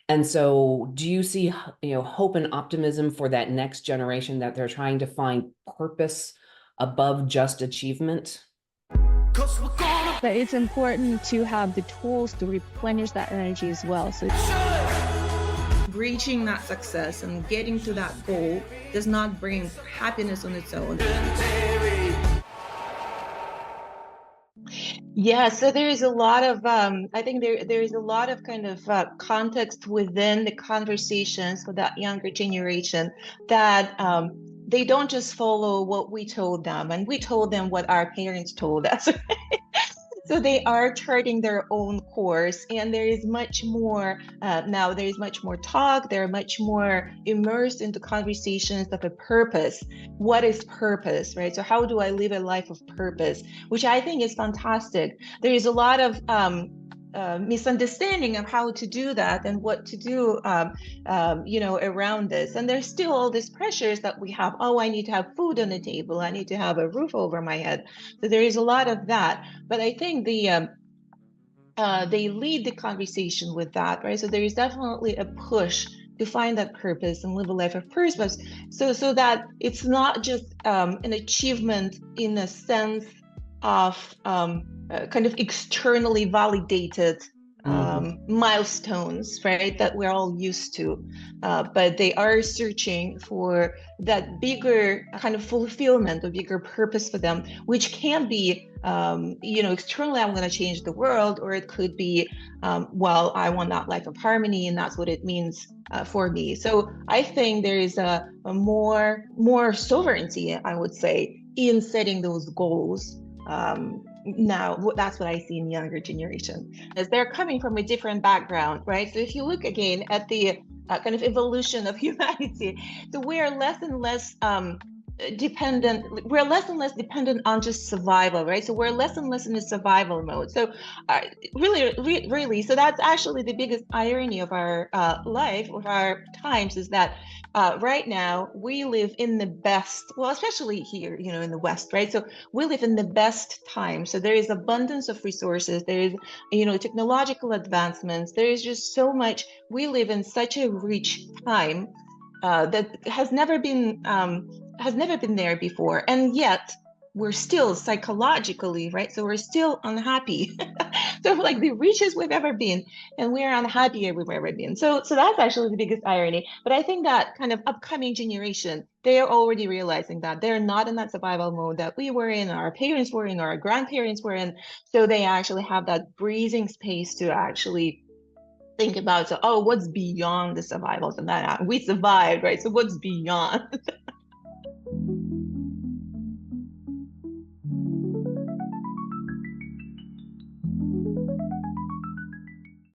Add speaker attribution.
Speaker 1: And so do you see, hope and optimism for that next generation, that they're trying to find purpose above just achievement?
Speaker 2: But it's important to have the tools to replenish that energy as well. So
Speaker 3: reaching that success and getting to that goal does not bring happiness on its own.
Speaker 4: Yeah, so there is a lot of I think there is a lot of kind of context within the conversations for that younger generation that they don't just follow what we told them, and we told them what our parents told us. So they are charting their own course, and there is much more now. There is much more talk. They're much more immersed into conversations of a purpose. What is purpose, right? So how do I live a life of purpose? Which I think is fantastic. There is a lot of misunderstanding of how to do that and what to do, around this. And there's still all these pressures that we have. Oh, I need to have food on the table. I need to have a roof over my head. So there is a lot of that. But I think they lead the conversation with that, right? So there is definitely a push to find that purpose and live a life of purpose. So that it's not just an achievement in a sense of kind of externally validated milestones, right, that we're all used to. But they are searching for that bigger kind of fulfillment, a bigger purpose for them, which can be, externally, I'm going to change the world, or it could be, well, I want that life of harmony, and that's what it means for me. So I think there is a more sovereignty, I would say, in setting those goals. Now, that's what I see in younger generation, as they're coming from a different background, right? So if you look again at the kind of evolution of humanity, so we're less and less dependent. We're less and less dependent on just survival, right? So we're less and less in the survival mode. So really, so that's actually the biggest irony of our life, of our times, is that right now we live in the best, well, especially here, in the West, right? So we live in the best time. So there is abundance of resources. There is, technological advancements. There is just so much. We live in such a rich time that has never been there before, and yet we're still psychologically, right? So we're still unhappy. So like the richest we've ever been, and we're unhappier we've ever been. So that's actually the biggest irony. But I think that kind of upcoming generation, they are already realizing that they're not in that survival mode that we were in, our parents were in, or our grandparents were in. So they actually have that breathing space to actually think about, so, oh, what's beyond the survivals, and that we survived, right? So what's beyond?